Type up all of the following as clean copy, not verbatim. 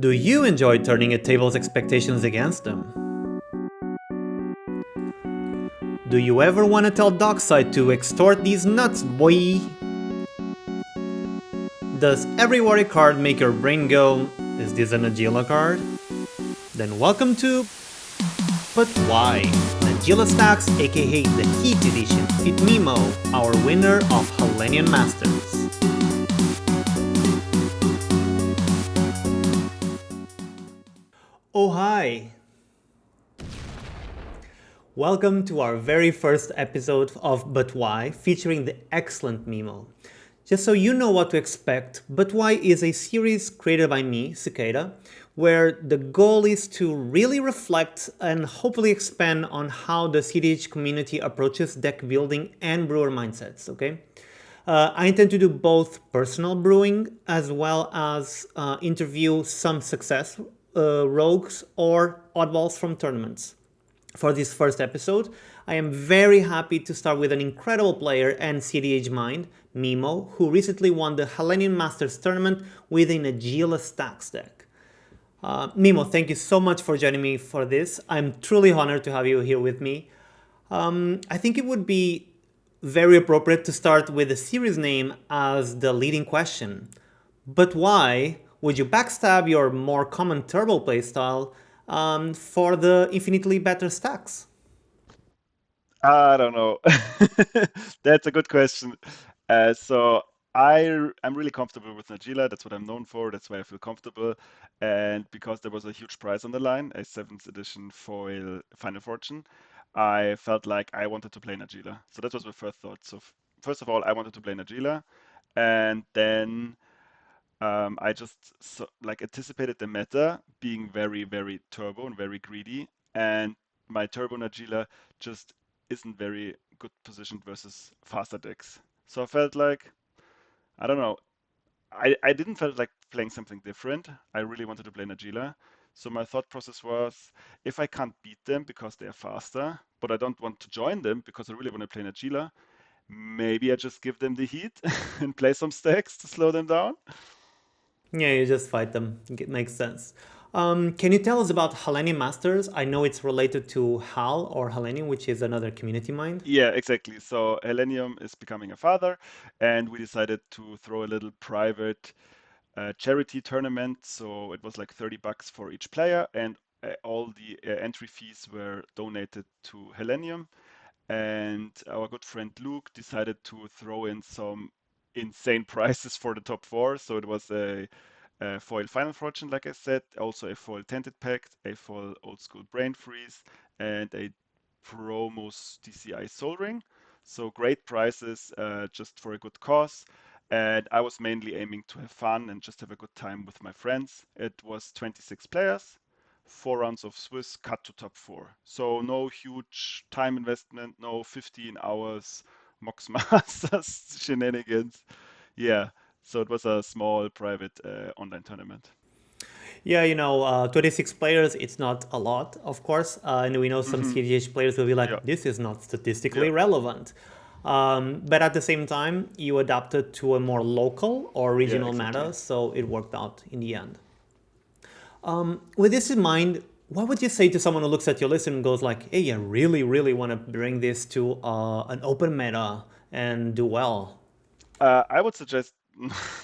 Do you enjoy turning a table's expectations against them? Do you ever want to tell Dockside to extort these nuts, boy? Does every worry card make your brain go, is this a Najeela card? Then welcome to But Why? Najeela Stax, aka the Heat Edition, with Memo, our winner of Hallenium Masters. Oh hi! Welcome to our very first episode of But Why, featuring the excellent Memo. Just so you know what to expect, But Why is a series created by me, Cicada, where the goal is to really reflect and hopefully expand on how the cEDH community approaches deck building and brewer mindsets, okay? I intend to do both personal brewing as well as interview some success rogues or oddballs from tournaments. For this first episode, I am very happy to start with an incredible player and cEDH mind, Memo, who recently won the Hallenium Masters tournament with a Najeela Stax deck. Memo, thank you so much for joining me for this. I'm truly honored to have you here with me. I think it would be very appropriate to start with the series name as the leading question. But why would you backstab your more common turbo playstyle for the infinitely better stacks? I don't know. That's a good question. So I'm really comfortable with Najeela. That's what I'm known for. That's why I feel comfortable. And because there was a huge prize on the line, a 7th edition foil Final Fortune, I felt like I wanted to play Najeela. So that was my first thought. So first of all, I wanted to play Najeela, and then I just like anticipated the meta being very, very turbo and very greedy, and my turbo Najeela just isn't very good positioned versus faster decks. So I felt like, I don't know, I didn't felt like playing something different. I really wanted to play Najeela. So my thought process was, if I can't beat them because they are faster, but I don't want to join them because I really want to play Najeela, maybe I just give them the heat and play some stacks to slow them down. Yeah, you just fight them. It makes sense. Can you tell us about Hallenium Masters? I know it's related to Hal or Hallenium, which is another community mind. Yeah, exactly. So Hellenium is becoming a father, and we decided to throw a little private charity tournament. So it was like $30 for each player, and all the entry fees were donated to Hellenium. And our good friend Luke decided to throw in some insane prizes for the top four. So it was a foil Final Fortune, like I said, also a foil Tented Pact, a foil Old School Brain Freeze, and a Promos DCI Soul Ring. So great prizes just for a good cause. And I was mainly aiming to have fun and just have a good time with my friends. It was 26 players, 4 rounds of Swiss cut to top four. So no huge time investment, no 15 hours Mox Masters shenanigans. Yeah, so it was a small private online tournament. Yeah, 26 players, it's not a lot, of course. And we know some Hmm. cEDH players will be Yeah, like, this is not yeah, statistically relevant. But at the same time, you adapted to a more local or yeah, regional exactly. meta, so it worked out in the end. With this in mind, what would you say to someone who looks at your list and goes like, hey, I really, really want to bring this to an open meta and do well? I would suggest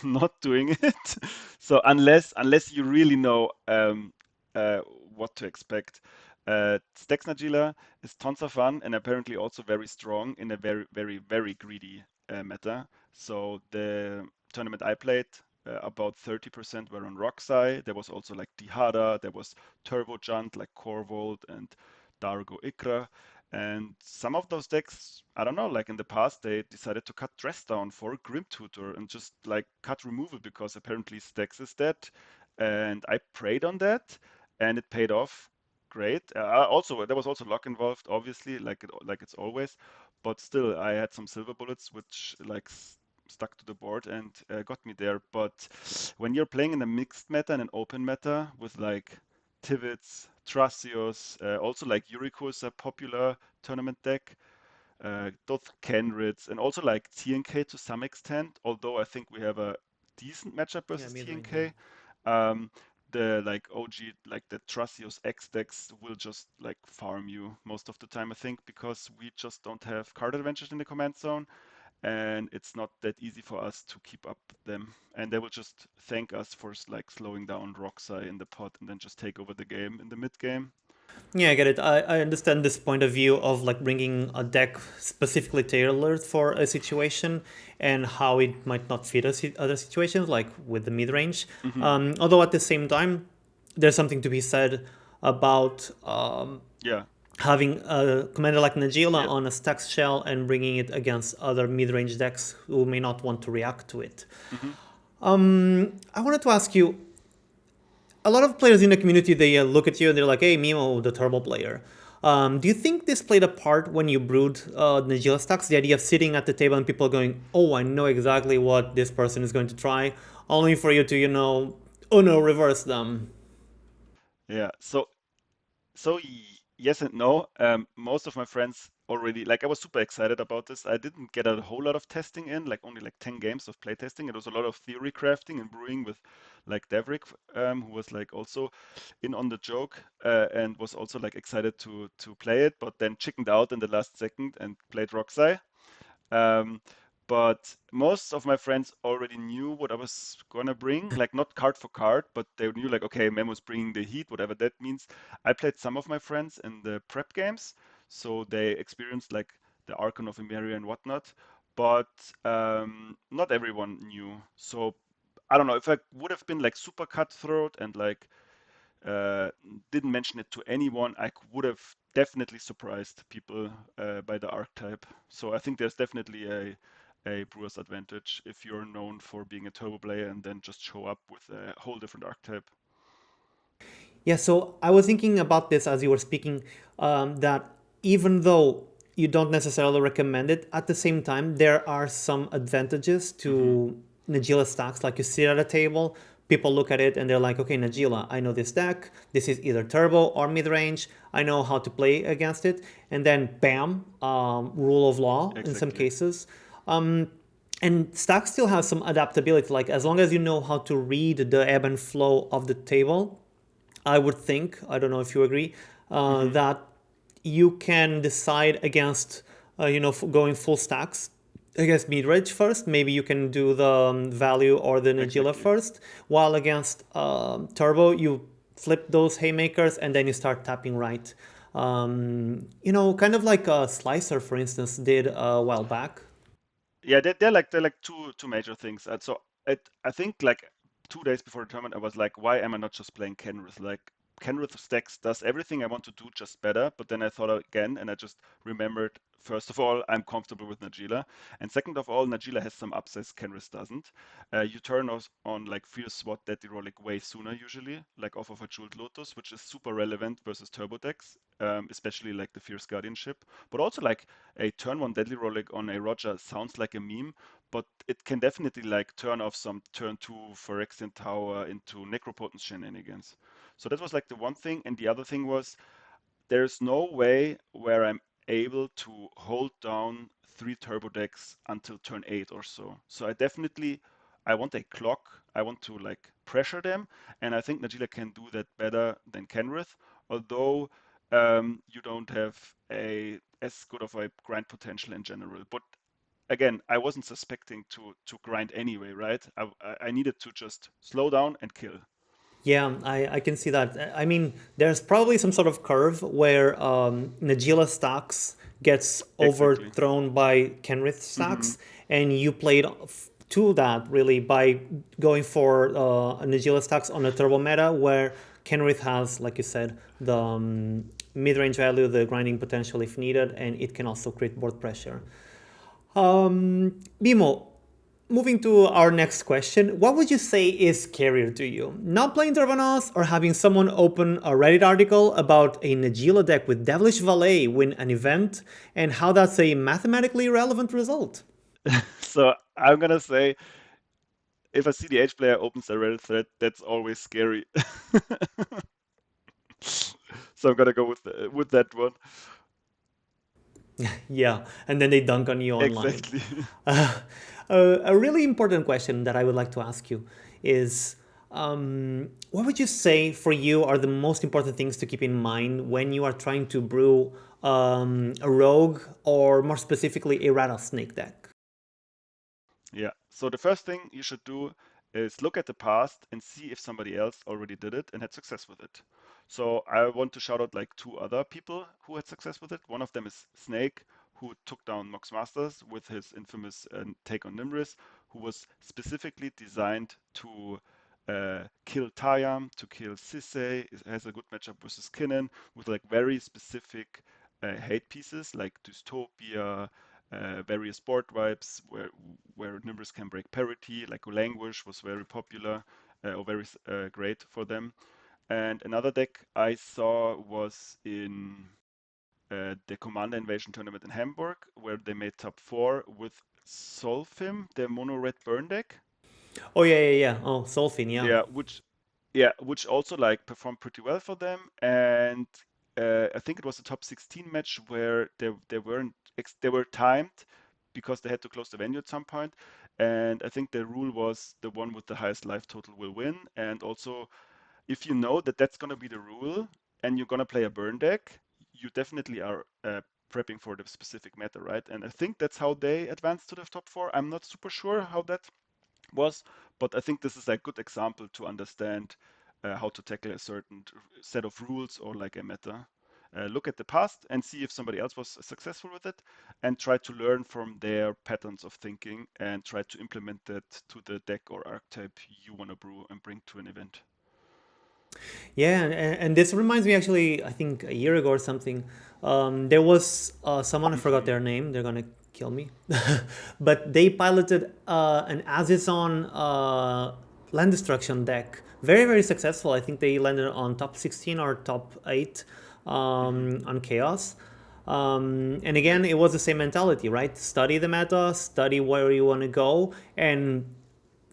not doing it. So unless you really know uh, what to expect, Stax Najeela is tons of fun and apparently also very strong in a very, very, very greedy meta. So the tournament I played, about 30% were on Roxai. There was also like Dihada, there was Turbo Junt like Corvold and Dargo Ikra. And some of those decks, I don't know, like in the past, they decided to cut Dress Down for Grim Tutor and just like cut removal because apparently Stax is dead. And I prayed on that and it paid off. Great. Also, there was also luck involved, obviously, like it's always. But still, I had some silver bullets which like stuck to the board and got me there. But when you're playing in a mixed meta and an open meta with like Tivits, Thrasios, also like Yuriko is a popular tournament deck. Those Kenrids, and also like TNK to some extent, although I think we have a decent matchup Yeah, versus mid range, yeah. TNK. Um, the like OG, like the Tracios X decks will just like farm you most of the time, I think, because we just don't have card advantage in the command zone, and it's not that easy for us to keep up them. And they will just thank us for like slowing down Roxai in the pot and then just take over the game in the mid game. Yeah, I get it. I understand this point of view of like bringing a deck specifically tailored for a situation and how it might not fit other situations, like with the mid range. Hmm. Although at the same time, there's something to be said about Yeah. having a commander like Najeela Yeah. on a Stax shell and bringing it against other mid range decks who may not want to react to it. Hmm. I wanted to ask you, a lot of players in the community, they look at you and they're like, "Hey, Memo, the turbo player." Do you think this played a part when you brewed Najeela Stax? The idea of sitting at the table and people going, "Oh, I know exactly what this person is going to try," only for you to, oh no, reverse them. Yeah. Yes and no. Most of my friends already, like, I was super excited about this. I didn't get a whole lot of testing in, like only like 10 games of play testing. It was a lot of theory crafting and brewing with like Devrick, who was like also in on the joke, and was also like excited to play it, but then chickened out in the last second and played Roxai. Um, but most of my friends already knew what I was gonna bring, like not card for card, but they knew like, okay, Memo's bringing the heat, whatever that means. I played some of my friends in the prep games, so they experienced like the Archon of Emeria and whatnot, but not everyone knew. So I don't know if I would have been like super cutthroat and like uh, didn't mention it to anyone, I would have definitely surprised people by the archetype. So I think there's definitely a brewer's advantage if you're known for being a turbo player and then just show up with a whole different archetype. Yeah, so I was thinking about this as you were speaking, that even though you don't necessarily recommend it, at the same time, there are some advantages Hmm. to Najeela stacks. Like you sit at a table, people look at it and they're like, okay, Najeela, I know this deck. This is either turbo or mid range. I know how to play against it. And then, bam, rule of law in some Exactly. cases. And Stack still has some adaptability. Like as long as you know how to read the ebb and flow of the table, I would think, I don't know if you agree, Hmm. that you can decide against, going full stacks against mid-range first. Maybe you can do the value or the Najeela Exactly. first, while against turbo, you flip those haymakers and then you start tapping right. Kind of like a Slicer, for instance, did a while back. Yeah, they're like two major things. I think like 2 days before the tournament, I was like, why am I not just playing Kenrith? Like Kenrith stacks does everything I want to do just better. But then I thought again, and I just remembered. First of all, I'm comfortable with Najeela, and second of all, Najeela has some upsides Kenrith doesn't. You turn on like Fierce SWAT Deadly Rollick way sooner usually, like off of a Jeweled Lotus, which is super relevant versus turbo decks, especially like the Fierce Guardianship, but also like a turn one Deadly Relic on a Roger sounds like a meme, but it can definitely like turn off some turn two Phyrexian Tower into Necropotent shenanigans. So that was like the one thing, and the other thing was there's no way where I'm able to hold down 3 turbo decks until turn 8 or so. So I want a clock. I want to like pressure them, and I think Najeela can do that better than Kenrith. Although you don't have a as good of a grind potential in general. But again, I wasn't suspecting to grind anyway, right? I needed to just slow down and kill. Yeah, I can see that. I mean, there's probably some sort of curve where Najeela stacks gets Exactly. overthrown by Kenrith Hmm. stacks, and you played to that really by going for Najeela stacks on a turbo meta where Kenrith has, like you said, the mid-range value, the grinding potential if needed, and it can also create board pressure. Bimo, moving to our next question, what would you say is scarier to you? Not playing Turbanos or having someone open a Reddit article about a Najeela deck with Devilish Valet win an event and how that's a mathematically relevant result? So I'm gonna say if a cEDH player opens a Reddit thread, that's always scary. So I'm gonna go with that one. Yeah, and then they dunk on you online. Exactly. A really important question that I would like to ask you is What would you say for you are the most important things to keep in mind when you are trying to brew a rogue or more specifically a rattlesnake deck? Yeah. So the first thing you should do is look at the past and see if somebody else already did it and had success with it. So I want to shout out like two other people who had success with it. One of them is Snake, who took down Mox Masters with his infamous take on Nimris, who was specifically designed to kill Tayam, to kill Sisay. It has a good matchup versus Kinnan with like very specific hate pieces like Dystopia, various board vibes where numbers can break parity, like Languish was very popular or very great for them. And another deck I saw was in the Commander Invasion tournament in Hamburg, where they made top four with Solfim, their mono red burn deck. Oh yeah, yeah, yeah. Oh, Solfin, yeah. Yeah, which also like performed pretty well for them. And I think it was a top 16 match where they weren't they were timed because they had to close the venue at some point. And I think the rule was the one with the highest life total will win. And also, if you know that that's gonna be the rule and you're gonna play a burn deck, you definitely are prepping for the specific meta, right? And I think that's how they advanced to the top four. I'm not super sure how that was, but I think this is a good example to understand how to tackle a certain set of rules or like a meta. Look at the past and see if somebody else was successful with it, and try to learn from their patterns of thinking and try to implement that to the deck or archetype you want to brew and bring to an event. Yeah, and this reminds me actually, I think a year ago or something, there was someone, I forgot their name, they're gonna kill me, but they piloted an Azizon land destruction deck. Very, very successful. I think they landed on top 16 or top 8 Mm-hmm. on Chaos. And again, it was the same mentality, right? Study the meta, study where you want to go, and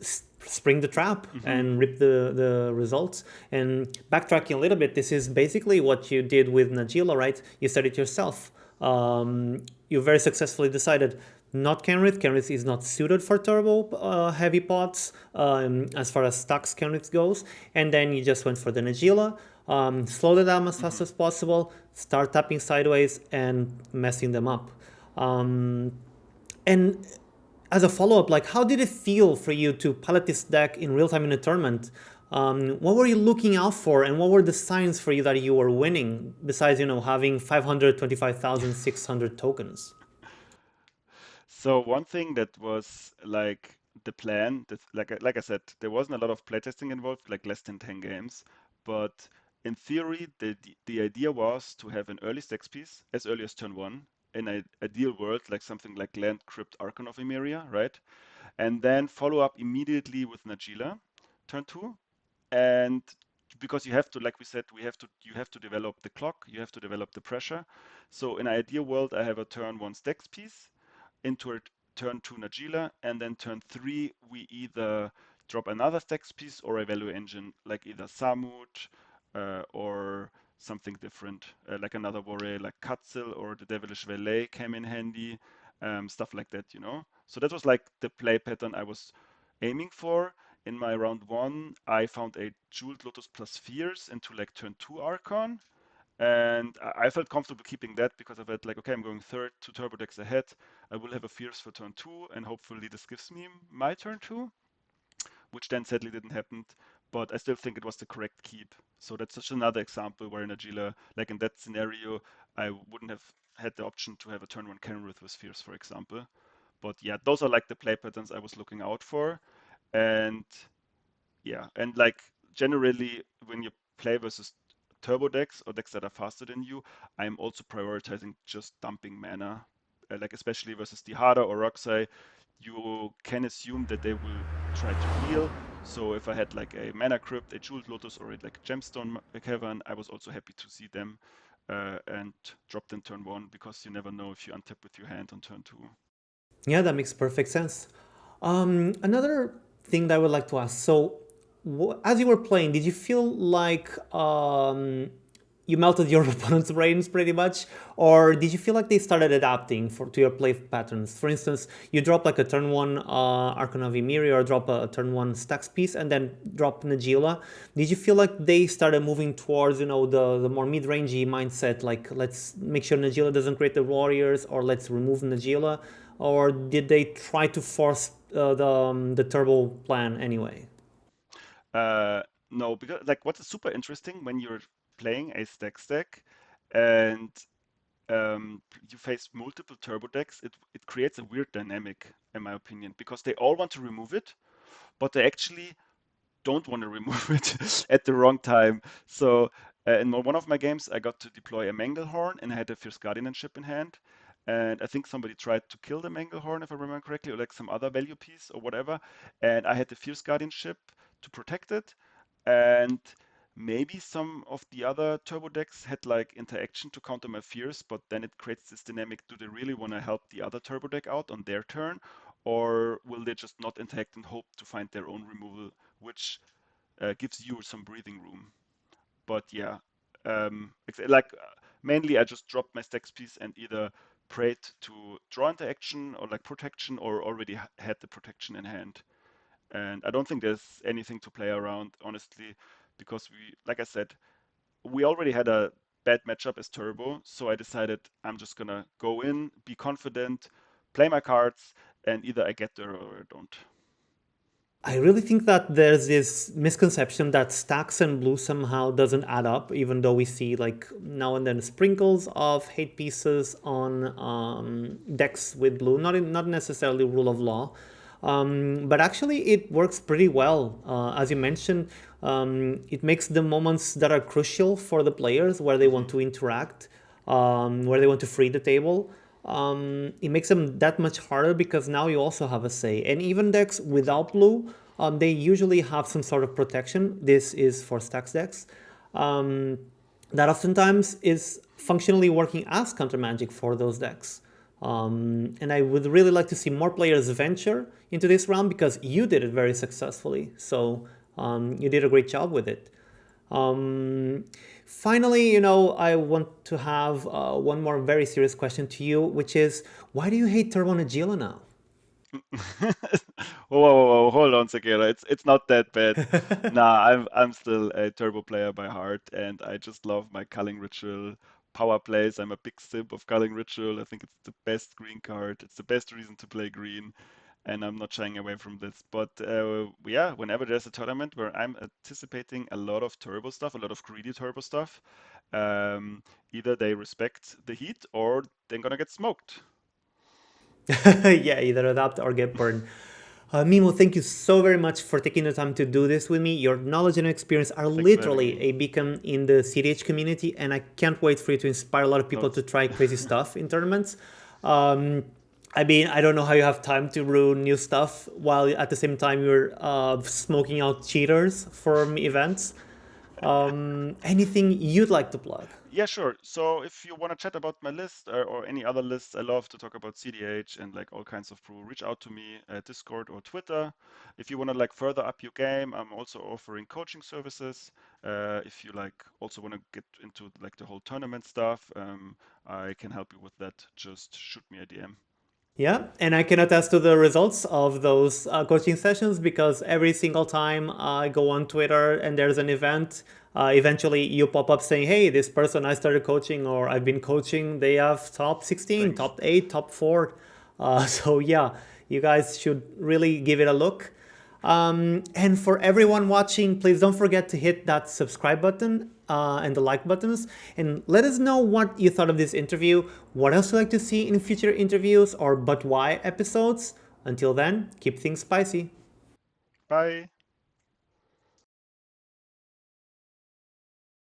spring the trap Mm-hmm. and rip the results. And backtracking a little bit, this is basically what you did with Najeela, right? You said it yourself. You very successfully decided not Kenrith. Kenrith is not suited for turbo heavy pots as far as Stax Kenrith goes. And then you just went for the Najeela, slowed it down as fast Mm-hmm. as possible, start tapping sideways and messing them up. And as a follow up, like how did it feel for you to pilot this deck in real time in a tournament? What were you looking out for, and what were the signs for you that you were winning? Besides, having 525,600 tokens. So one thing that was like the plan, that like I said, there wasn't a lot of playtesting involved, like less than 10 games. But in theory, the idea was to have an early stacks piece as early as turn one in an ideal world, like something like Land Crypt Archon of Emeria, right? And then follow up immediately with Najeela, turn two. And because you have to, like we said, you have to develop the clock, you have to develop the pressure. So in an ideal world, I have a turn one stacks piece into a turn two Najeela, and then turn three we either drop another stacks piece or a value engine like either Samut or something different, like another warrior like Katsil or the Devilish Valet came in handy, stuff like that. So that was like the play pattern I was aiming for. In my round one, I found a Jeweled Lotus plus Fierce into like turn two Archon, and I felt comfortable keeping that because I felt like, okay, I'm going third, two turbo decks ahead. I will have a Fierce for turn two, and hopefully this gives me my turn two, which then sadly didn't happen. But I still think it was the correct keep. So that's just another example where in Najeela, like in that scenario, I wouldn't have had the option to have a turn one Kenrith with Fierce, for example. But yeah, those are like the play patterns I was looking out for. And yeah, and like generally when you play versus turbo decks or decks that are faster than you, I'm also prioritizing just dumping mana. Like especially versus Dihada or Roxai, you can assume that they will try to heal. So if I had like a Mana Crypt, a Jeweled Lotus, or a, like Gemstone Cavern, I was also happy to see them and drop them turn one because you never know if you untap with your hand on turn two. Yeah, that makes perfect sense. Another thing that I would like to ask. So, as you were playing, did you feel like you melted your opponent's brains pretty much, or did you feel like they started adapting to your play patterns? For instance, you drop like a turn one Archon of Ymiri or drop a turn one Stax piece and then drop Najeela. Did you feel like they started moving towards the more mid rangey mindset, like let's make sure Najeela doesn't create the warriors, or let's remove Najeela, or did they try to force the turbo plan anyway? Uh, no, because like what is super interesting when you're playing a stack and you face multiple turbo decks, it creates a weird dynamic, in my opinion, because they all want to remove it, but they actually don't want to remove it at the wrong time. So in one of my games, I got to deploy a Manglehorn and I had a Fierce Guardianship in hand. And I think somebody tried to kill the Manglehorn, if I remember correctly, or like some other value piece or whatever. And I had the Fierce Guardianship to protect it. And maybe some of the other turbo decks had like interaction to counter my fears, but then it creates this dynamic. Do they really want to help the other turbo deck out on their turn? Or will they just not interact and hope to find their own removal, which gives you some breathing room? But yeah, like mainly I just dropped my stacks piece and either prayed to draw into action or like protection, or already had the protection in hand. And I don't think there's anything to play around, honestly, because like I said, we already had a bad matchup as Turbo, so I decided I'm just gonna go in, be confident, play my cards, and either I get there or I don't. I really think that there's this misconception that stacks and blue somehow doesn't add up, even though we see like now and then sprinkles of hate pieces on decks with blue. Not necessarily rule of law, but actually it works pretty well. As you mentioned, it makes the moments that are crucial for the players where they want Hmm. to interact, where they want to free the table. It makes them that much harder because now you also have a say. And even decks without Exactly. blue, they usually have some sort of protection. This is for stacks decks. Um, that oftentimes is functionally working as counter magic for those decks. And I would really like to see more players venture into this round because you did it very successfully. So you did a great job with it. Um, Finally, I want to have one more very serious question to you, which is why do you hate Turbo Najeela now? Whoa, hold on, Sakura. It's not that bad. Nah, I'm still a turbo player by heart, and I just love my Culling Ritual power plays. I'm a big simp of Culling Ritual. I think it's the best green card. It's the best reason to play green, and I'm not shying away from this. But yeah, whenever there's a tournament where I'm anticipating a lot of turbo stuff, a lot of greedy turbo stuff, um, either they respect the heat or they're gonna get smoked. Yeah, either adapt or get burned. Mimo, thank you so very much for taking the time to do this with me. Your knowledge and experience are Thanks for having literally me. a beacon in the cEDH community, and I can't wait for you to inspire a lot of No, people to try crazy stuff in tournaments. Um, I mean, I don't know how you have time to brew new stuff while at the same time you're smoking out cheaters from events. Anything you'd like to plug? yeah, sure. So if you want to chat about my list or any other lists, I love to talk about cEDH and like all kinds of brew. Reach out to me at Discord or Twitter. If you want to like further up your game, I'm also offering coaching services. If you like also want to get into like the whole tournament stuff, I can help you with that. Just shoot me a DM. Yeah, and I can attest to the results of those coaching sessions because every single time I go on Twitter and there's an event, eventually you pop up saying, hey, this person I started coaching or I've been coaching, they have top 16, Thanks. top 8, top 4. So yeah, you guys should really give it a look. And for everyone watching, please don't forget to hit that subscribe button and the like buttons. And let us know what you thought of this interview, what else you'd like to see in future interviews or But Why episodes. Until then, keep things spicy. Bye.